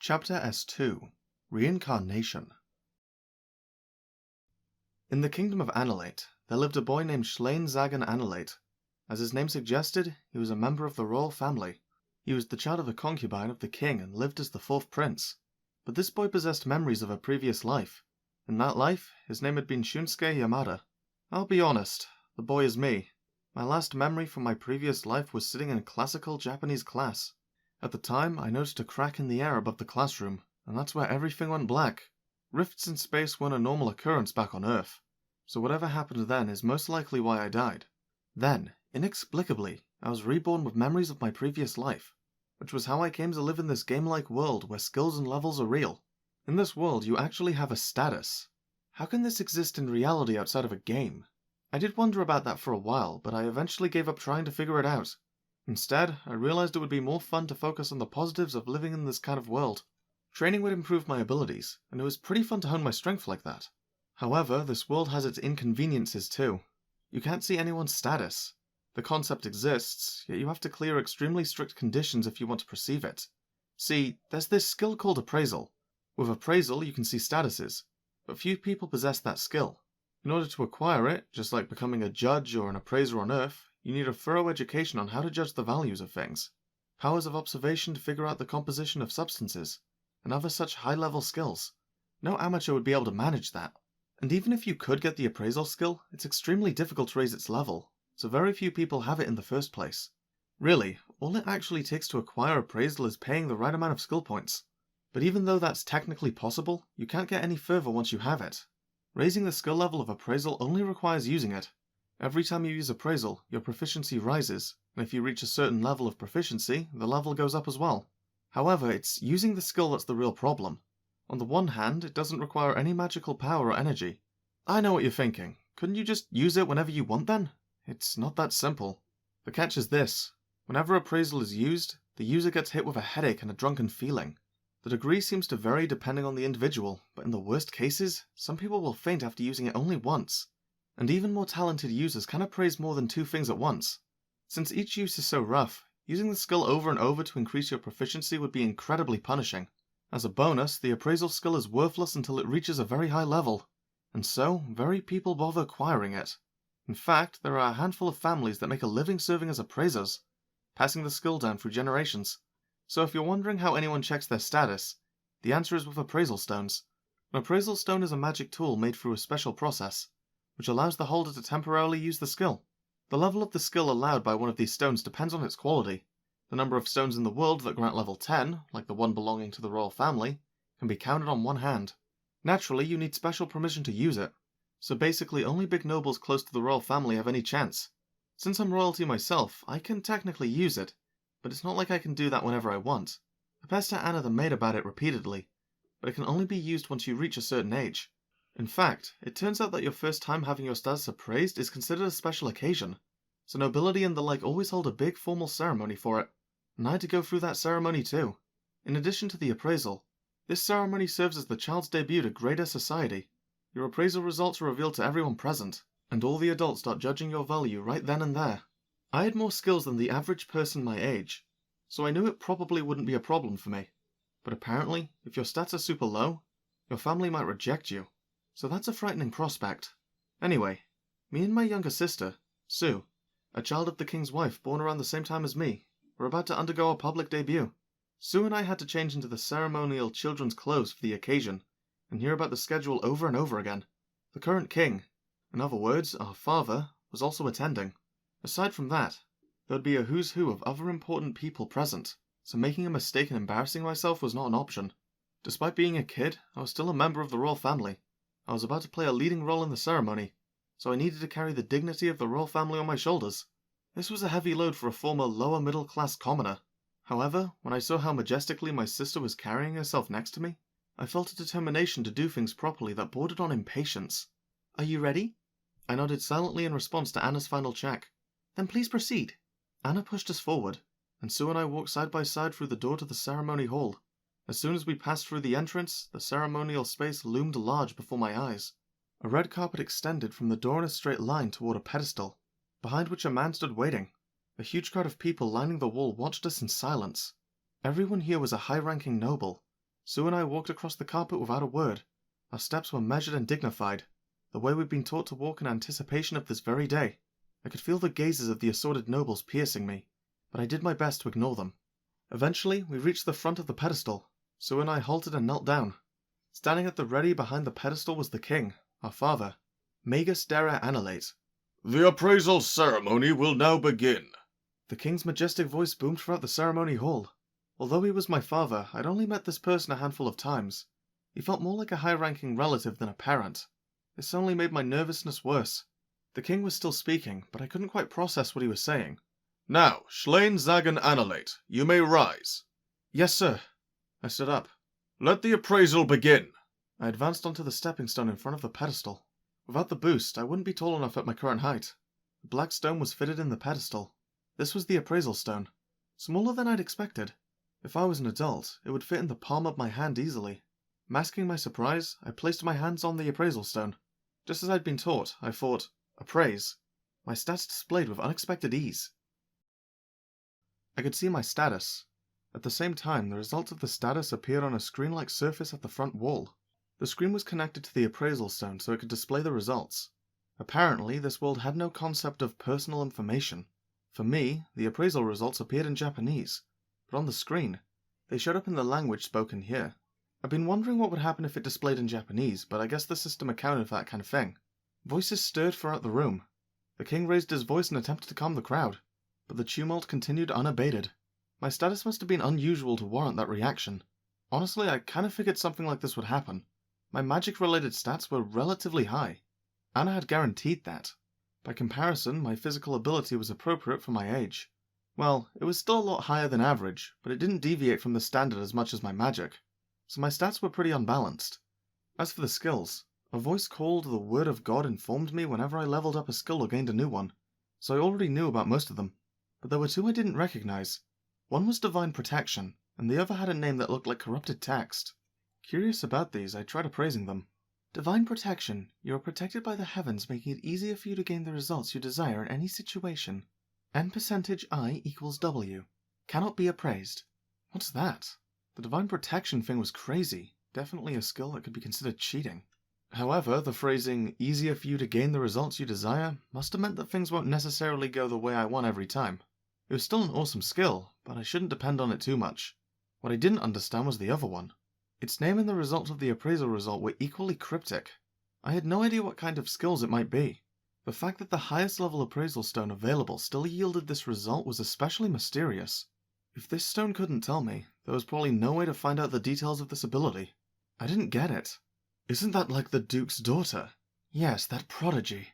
Chapter S2 Reincarnation. In the kingdom of Annelate, there lived a boy named Zagan Annelate. As his name suggested, he was a member of the royal family. He was the child of a concubine of the king and lived as the fourth prince. But this boy possessed memories of a previous life. In that life, his name had been Shunsuke Yamada. I'll be honest, the boy is me. My last memory from my previous life was sitting in a classical Japanese class. At the time, I noticed a crack in the air above the classroom, and that's where everything went black. Rifts in space weren't a normal occurrence back on Earth, so whatever happened then is most likely why I died. Then, inexplicably, I was reborn with memories of my previous life, which was how I came to live in this game-like world where skills and levels are real. In this world, you actually have a status. How can this exist in reality outside of a game? I did wonder about that for a while, but I eventually gave up trying to figure it out. Instead, I realized it would be more fun to focus on the positives of living in this kind of world. Training would improve my abilities, and it was pretty fun to hone my strength like that. However, this world has its inconveniences too. You can't see anyone's status. The concept exists, yet you have to clear extremely strict conditions if you want to perceive it. See, there's this skill called Appraisal. With Appraisal, you can see statuses, but few people possess that skill. In order to acquire it, just like becoming a judge or an appraiser on Earth, you need a thorough education on how to judge the values of things, powers of observation to figure out the composition of substances, and other such high-level skills. No amateur would be able to manage that. And even if you could get the appraisal skill, it's extremely difficult to raise its level, so very few people have it in the first place. Really, all it actually takes to acquire appraisal is paying the right amount of skill points. But even though that's technically possible, you can't get any further once you have it. Raising the skill level of appraisal only requires using it. Every time you use appraisal, your proficiency rises, and if you reach a certain level of proficiency, the level goes up as well. However, it's using the skill that's the real problem. On the one hand, it doesn't require any magical power or energy. I know what you're thinking. Couldn't you just use it whenever you want then? It's not that simple. The catch is this. Whenever appraisal is used, the user gets hit with a headache and a drunken feeling. The degree seems to vary depending on the individual, but in the worst cases, some people will faint after using it only once. And even more talented users can appraise more than two things at once. Since each use is so rough, using the skill over and over to increase your proficiency would be incredibly punishing. As a bonus, the appraisal skill is worthless until it reaches a very high level, and so very people bother acquiring it. In fact, there are a handful of families that make a living serving as appraisers, passing the skill down through generations. So if you're wondering how anyone checks their status, the answer is with appraisal stones. An appraisal stone is a magic tool made through a special process, which allows the holder to temporarily use the skill. The level of the skill allowed by one of these stones depends on its quality. The number of stones in the world that grant level 10, like the one belonging to the royal family, can be counted on one hand. Naturally, you need special permission to use it, so basically only big nobles close to the royal family have any chance. Since I'm royalty myself, I can technically use it, but it's not like I can do that whenever I want. I pester Anna the maid about it repeatedly, but it can only be used once you reach a certain age. In fact, it turns out that your first time having your status appraised is considered a special occasion, so nobility and the like always hold a big formal ceremony for it, and I had to go through that ceremony too. In addition to the appraisal, this ceremony serves as the child's debut to greater society. Your appraisal results are revealed to everyone present, and all the adults start judging your value right then and there. I had more skills than the average person my age, so I knew it probably wouldn't be a problem for me. But apparently, if your stats are super low, your family might reject you. So that's a frightening prospect. Anyway, me and my younger sister, Sue, a child of the king's wife born around the same time as me, were about to undergo a public debut. Sue and I had to change into the ceremonial children's clothes for the occasion, and hear about the schedule over and over again. The current king, in other words, our father, was also attending. Aside from that, there would be a who's who of other important people present, so making a mistake and embarrassing myself was not an option. Despite being a kid, I was still a member of the royal family. I was about to play a leading role in the ceremony, so I needed to carry the dignity of the royal family on my shoulders. This was a heavy load for a former lower middle class commoner. However, when I saw how majestically my sister was carrying herself next to me, I felt a determination to do things properly that bordered on impatience. Are you ready? I nodded silently in response to Anna's final check. Then please proceed. Anna pushed us forward, and Sue and I walked side by side through the door to the ceremony hall. As soon as we passed through the entrance, the ceremonial space loomed large before my eyes. A red carpet extended from the door in a straight line toward a pedestal, behind which a man stood waiting. A huge crowd of people lining the wall watched us in silence. Everyone here was a high-ranking noble, Sue and I walked across the carpet without a word. Our steps were measured and dignified, the way we'd been taught to walk in anticipation of this very day. I could feel the gazes of the assorted nobles piercing me, but I did my best to ignore them. Eventually, we reached the front of the pedestal. Sue and I halted and knelt down. Standing at the ready behind the pedestal was the king, our father, Magus Dere Annelate. The appraisal ceremony will now begin. The king's majestic voice boomed throughout the ceremony hall. Although he was my father, I'd only met this person a handful of times. He felt more like a high-ranking relative than a parent. This only made my nervousness worse. The king was still speaking, but I couldn't quite process what he was saying. Now, Schlein Zagan Annelate, you may rise. Yes, sir. I stood up. Let the appraisal begin. I advanced onto the stepping stone in front of the pedestal. Without the boost, I wouldn't be tall enough at my current height. The black stone was fitted in the pedestal. This was the appraisal stone. Smaller than I'd expected. If I was an adult, it would fit in the palm of my hand easily. Masking my surprise, I placed my hands on the appraisal stone. Just as I'd been taught, I thought, appraise. My stats displayed with unexpected ease. I could see my status. At the same time, the results of the status appeared on a screen-like surface at the front wall. The screen was connected to the appraisal stone so it could display the results. Apparently, this world had no concept of personal information. For me, the appraisal results appeared in Japanese, but on the screen, they showed up in the language spoken here. I've been wondering what would happen if it displayed in Japanese, but I guess the system accounted for that kind of thing. Voices stirred throughout the room. The king raised his voice and attempted to calm the crowd, but the tumult continued unabated. My status must have been unusual to warrant that reaction. Honestly, I kind of figured something like this would happen. My magic-related stats were relatively high. Anna had guaranteed that. By comparison, my physical ability was appropriate for my age. Well, it was still a lot higher than average, but it didn't deviate from the standard as much as my magic. So my stats were pretty unbalanced. As for the skills, a voice called the Word of God informed me whenever I leveled up a skill or gained a new one, so I already knew about most of them. But there were two I didn't recognize. One was Divine Protection, and the other had a name that looked like corrupted text. Curious about these, I tried appraising them. Divine Protection. You are protected by the heavens, making it easier for you to gain the results you desire in any situation. N percentage I equals W. Cannot be appraised. What's that? The Divine Protection thing was crazy. Definitely a skill that could be considered cheating. However, the phrasing, easier for you to gain the results you desire, must have meant that things won't necessarily go the way I want every time. It was still an awesome skill, but I shouldn't depend on it too much. What I didn't understand was the other one. Its name and the results of the appraisal result were equally cryptic. I had no idea what kind of skills it might be. The fact that the highest level appraisal stone available still yielded this result was especially mysterious. If this stone couldn't tell me, there was probably no way to find out the details of this ability. I didn't get it. Isn't that like the Duke's daughter? Yes, that prodigy.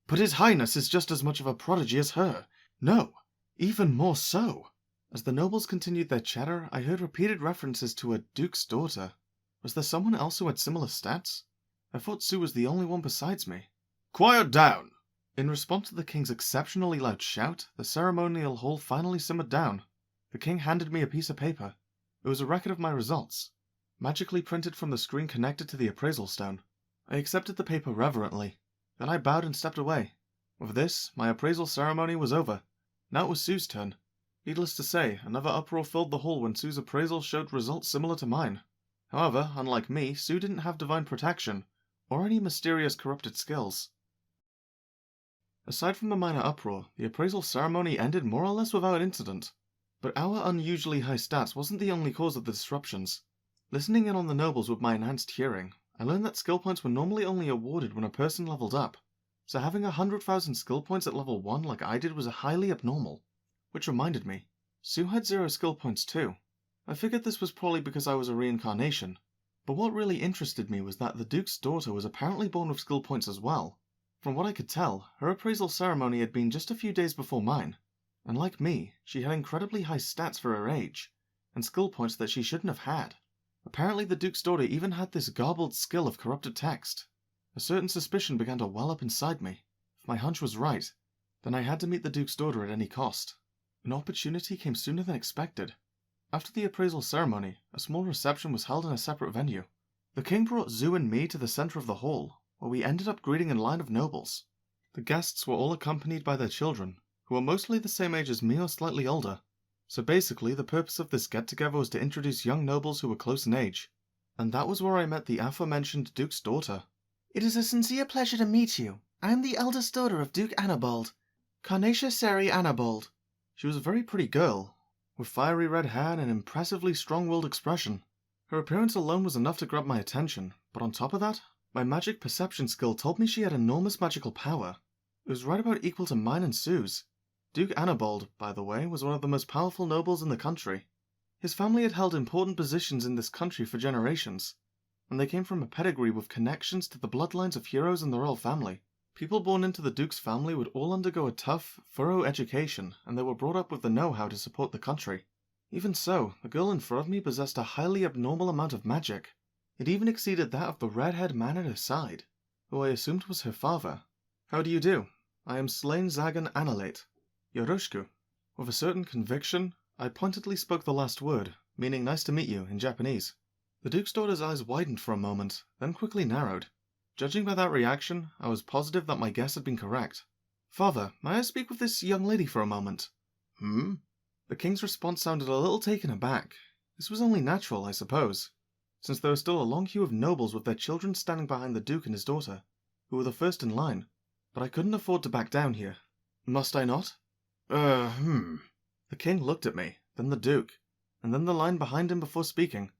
But His Highness is just as much of a prodigy as her. No, even more so. As the nobles continued their chatter, I heard repeated references to a Duke's daughter. Was there someone else who had similar stats? I thought Sue was the only one besides me. Quiet down! In response to the king's exceptionally loud shout, the ceremonial hall finally simmered down. The king handed me a piece of paper. It was a record of my results, magically printed from the screen connected to the appraisal stone. I accepted the paper reverently. Then I bowed and stepped away. With this, my appraisal ceremony was over. Now it was Sue's turn. Needless to say, another uproar filled the hall when Sue's appraisal showed results similar to mine. However, unlike me, Sue didn't have divine protection, or any mysterious corrupted skills. Aside from the minor uproar, the appraisal ceremony ended more or less without incident. But our unusually high stats wasn't the only cause of the disruptions. Listening in on the nobles with my enhanced hearing, I learned that skill points were normally only awarded when a person leveled up, so having 100,000 skill points at level 1 like I did was highly abnormal. Which reminded me, Sue had 0 skill points too. I figured this was probably because I was a reincarnation, but what really interested me was that the Duke's daughter was apparently born with skill points as well. From what I could tell, her appraisal ceremony had been just a few days before mine, and like me, she had incredibly high stats for her age, and skill points that she shouldn't have had. Apparently the Duke's daughter even had this garbled skill of corrupted text. A certain suspicion began to well up inside me. If my hunch was right, then I had to meet the Duke's daughter at any cost. An opportunity came sooner than expected. After the appraisal ceremony, a small reception was held in a separate venue. The king brought Zu and me to the center of the hall, where we ended up greeting a line of nobles. The guests were all accompanied by their children, who were mostly the same age as me or slightly older. So basically, the purpose of this get-together was to introduce young nobles who were close in age. And that was where I met the aforementioned Duke's daughter. It is a sincere pleasure to meet you. I am the eldest daughter of Duke Annabald, Carnatia Seri Annabald. She was a very pretty girl, with fiery red hair and an impressively strong-willed expression. Her appearance alone was enough to grab my attention, but on top of that, my magic perception skill told me she had enormous magical power. It was right about equal to mine and Sue's. Duke Annabald, by the way, was one of the most powerful nobles in the country. His family had held important positions in this country for generations, and they came from a pedigree with connections to the bloodlines of heroes in the royal family. People born into the Duke's family would all undergo a tough, thorough education, and they were brought up with the know-how to support the country. Even so, the girl in front of me possessed a highly abnormal amount of magic. It even exceeded that of the red-haired man at her side, who I assumed was her father. How do you do? I am Slain Zagan Annalate. Yoroshiku. With a certain conviction, I pointedly spoke the last word, meaning nice to meet you in Japanese. The Duke's daughter's eyes widened for a moment, then quickly narrowed. Judging by that reaction, I was positive that my guess had been correct. Father, may I speak with this young lady for a moment? The king's response sounded a little taken aback. This was only natural, I suppose, since there was still a long queue of nobles with their children standing behind the Duke and his daughter, who were the first in line. But I couldn't afford to back down here. Must I not? The king looked at me, then the Duke, and then the line behind him before speaking.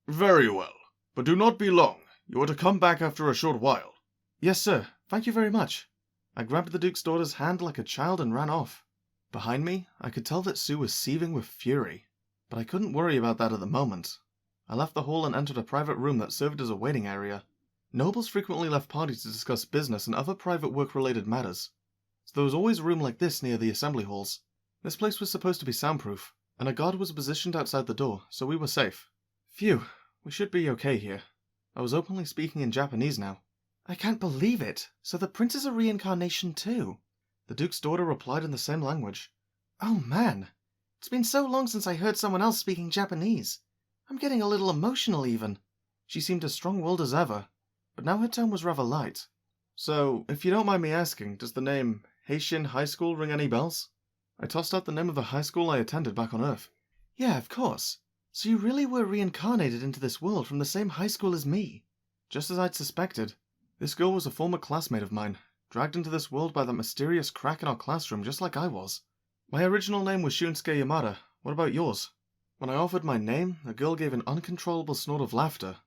Very well, but do not be long. You are to come back after a short while. Yes, sir. Thank you very much. I grabbed the Duke's daughter's hand like a child and ran off. Behind me, I could tell that Sue was seething with fury, but I couldn't worry about that at the moment. I left the hall and entered a private room that served as a waiting area. Nobles frequently left parties to discuss business and other private work-related matters, so there was always a room like this near the assembly halls. This place was supposed to be soundproof, and a guard was positioned outside the door, so we were safe. Phew, we should be okay here. I was openly speaking in Japanese now. I can't believe it. So the prince is a reincarnation too. The Duke's daughter replied in the same language. Oh man, it's been so long since I heard someone else speaking Japanese. I'm getting a little emotional even. She seemed as strong-willed as ever, but now her tone was rather light. So, if you don't mind me asking, does the name Heishin High School ring any bells? I tossed out the name of the high school I attended back on Earth. Yeah, of course. So you really were reincarnated into this world from the same high school as me? Just as I'd suspected. This girl was a former classmate of mine, dragged into this world by that mysterious crack in our classroom just like I was. My original name was Shunsuke Yamada. What about yours? When I offered my name, the girl gave an uncontrollable snort of laughter.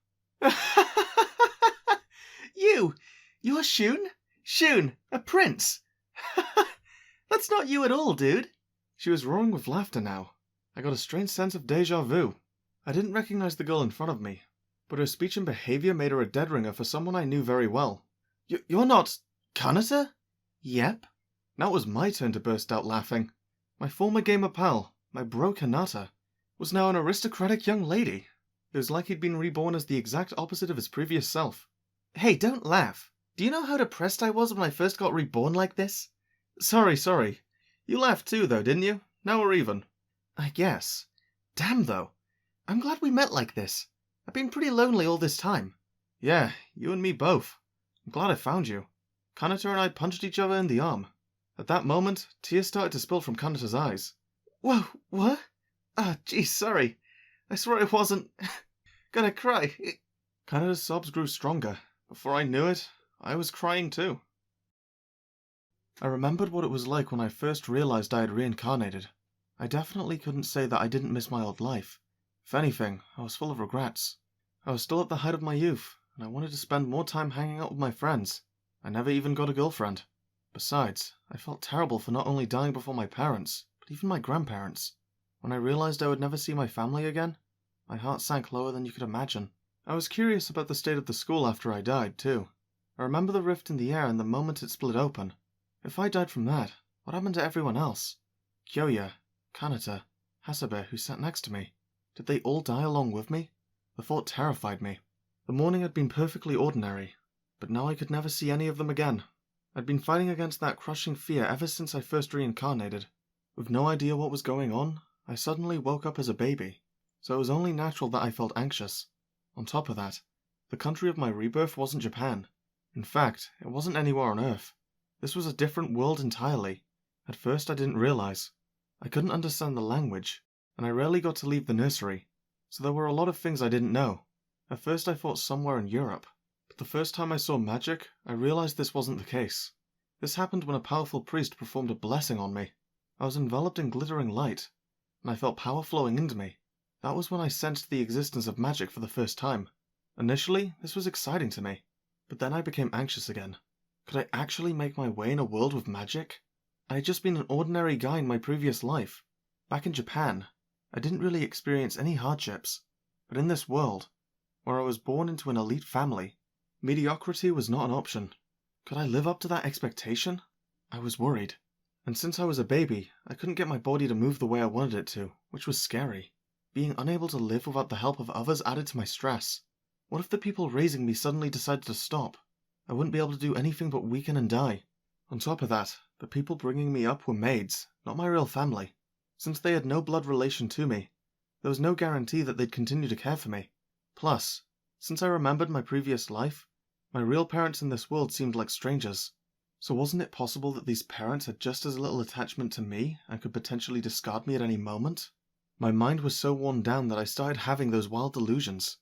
You're Shun? Shun, a prince? That's not you at all, dude. She was roaring with laughter now. I got a strange sense of deja vu. I didn't recognize the girl in front of me, but her speech and behavior made her a dead ringer for someone I knew very well. You're not Kanata? Yep. Now it was my turn to burst out laughing. My former gamer pal, my bro Kanata, was now an aristocratic young lady. It was like he'd been reborn as the exact opposite of his previous self. Hey, don't laugh. Do you know how depressed I was when I first got reborn like this? Sorry. You laughed too, though, didn't you? Now we're even. I guess. Damn, though. I'm glad we met like this. I've been pretty lonely all this time. Yeah, you and me both. I'm glad I found you. Kanata and I punched each other in the arm. At that moment, tears started to spill from Kanata's eyes. Whoa, what? Ah, geez, sorry. I swear I wasn't gonna cry. Kanata's sobs grew stronger. Before I knew it, I was crying too. I remembered what it was like when I first realized I had reincarnated. I definitely couldn't say that I didn't miss my old life. If anything, I was full of regrets. I was still at the height of my youth, and I wanted to spend more time hanging out with my friends. I never even got a girlfriend. Besides, I felt terrible for not only dying before my parents, but even my grandparents. When I realized I would never see my family again, my heart sank lower than you could imagine. I was curious about the state of the school after I died, too. I remember the rift in the air and the moment it split open. If I died from that, what happened to everyone else? Kyoya, Kanata, Hasabe, who sat next to me. Did they all die along with me? The thought terrified me. The morning had been perfectly ordinary, but now I could never see any of them again. I'd been fighting against that crushing fear ever since I first reincarnated. With no idea what was going on, I suddenly woke up as a baby, so it was only natural that I felt anxious. On top of that, the country of my rebirth wasn't Japan. In fact, it wasn't anywhere on Earth. This was a different world entirely. At first I didn't realize. I couldn't understand the language, and I rarely got to leave the nursery, so there were a lot of things I didn't know. At first I thought somewhere in Europe, but the first time I saw magic, I realized this wasn't the case. This happened when a powerful priest performed a blessing on me. I was enveloped in glittering light, and I felt power flowing into me. That was when I sensed the existence of magic for the first time. Initially, this was exciting to me, but then I became anxious again. Could I actually make my way in a world with magic? I had just been an ordinary guy in my previous life. Back in Japan, I didn't really experience any hardships, but in this world, where I was born into an elite family, mediocrity was not an option. Could I live up to that expectation? I was worried. And since I was a baby, I couldn't get my body to move the way I wanted it to, which was scary. Being unable to live without the help of others added to my stress. What if the people raising me suddenly decided to stop? I wouldn't be able to do anything but weaken and die. On top of that, the people bringing me up were maids, not my real family. Since they had no blood relation to me, there was no guarantee that they'd continue to care for me. Plus, since I remembered my previous life, my real parents in this world seemed like strangers. So wasn't it possible that these parents had just as little attachment to me and could potentially discard me at any moment? My mind was so worn down that I started having those wild delusions.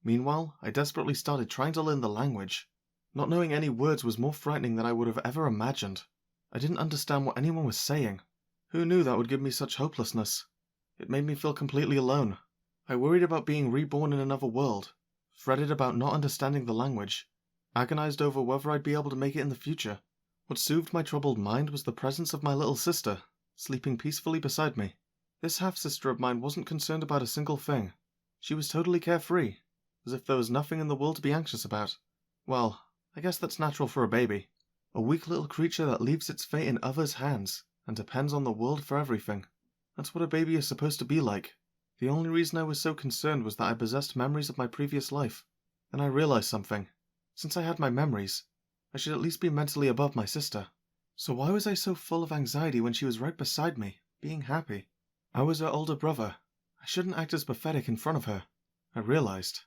Meanwhile, I desperately started trying to learn the language. Not knowing any words was more frightening than I would have ever imagined. I didn't understand what anyone was saying. Who knew that would give me such hopelessness? It made me feel completely alone. I worried about being reborn in another world, fretted about not understanding the language, agonized over whether I'd be able to make it in the future. What soothed my troubled mind was the presence of my little sister, sleeping peacefully beside me. This half-sister of mine wasn't concerned about a single thing. She was totally carefree, as if there was nothing in the world to be anxious about. Well, I guess that's natural for a baby. A weak little creature that leaves its fate in others' hands and depends on the world for everything. That's what a baby is supposed to be like. The only reason I was so concerned was that I possessed memories of my previous life. Then I realized something. Since I had my memories, I should at least be mentally above my sister. So why was I so full of anxiety when she was right beside me, being happy? I was her older brother. I shouldn't act as pathetic in front of her. I realized.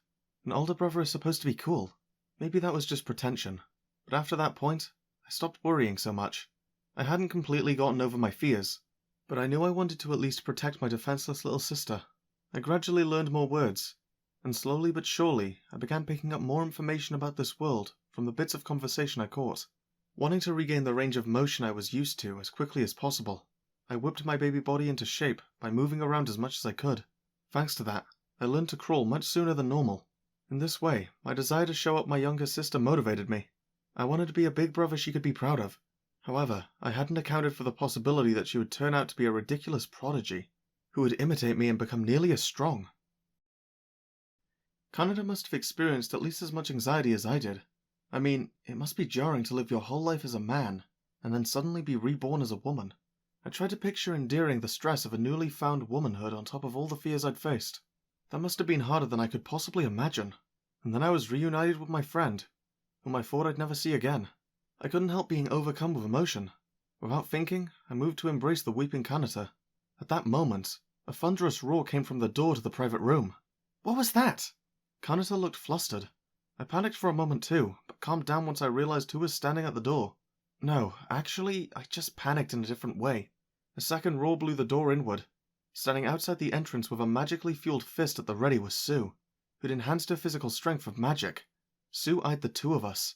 An older brother is supposed to be cool. Maybe that was just pretension. But after that point, I stopped worrying so much. I hadn't completely gotten over my fears, but I knew I wanted to at least protect my defenseless little sister. I gradually learned more words, and slowly but surely I began picking up more information about this world from the bits of conversation I caught. Wanting to regain the range of motion I was used to as quickly as possible, I whipped my baby body into shape by moving around as much as I could. Thanks to that, I learned to crawl much sooner than normal. In this way, my desire to show up my younger sister motivated me. I wanted to be a big brother she could be proud of. However, I hadn't accounted for the possibility that she would turn out to be a ridiculous prodigy, who would imitate me and become nearly as strong. Kaneda must have experienced at least as much anxiety as I did. I mean, it must be jarring to live your whole life as a man, and then suddenly be reborn as a woman. I tried to picture enduring the stress of a newly found womanhood on top of all the fears I'd faced. That must have been harder than I could possibly imagine. And then I was reunited with my friend, whom I thought I'd never see again. I couldn't help being overcome with emotion. Without thinking, I moved to embrace the weeping Kanata. At that moment, a thunderous roar came from the door to the private room. What was that? Kanata looked flustered. I panicked for a moment too, but calmed down once I realized who was standing at the door. No, actually, I just panicked in a different way. A second roar blew the door inward. Standing outside the entrance with a magically fueled fist at the ready was Sue, who'd enhanced her physical strength with magic. Sue eyed the two of us,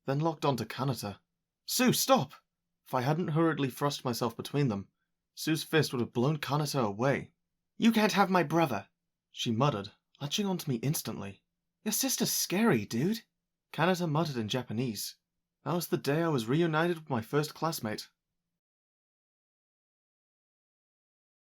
then locked onto Kanata. Sue, stop! If I hadn't hurriedly thrust myself between them, Sue's fist would have blown Kanata away. You can't have my brother, she muttered, latching onto me instantly. Your sister's scary, dude. Kanata muttered in Japanese. That was the day I was reunited with my first classmate.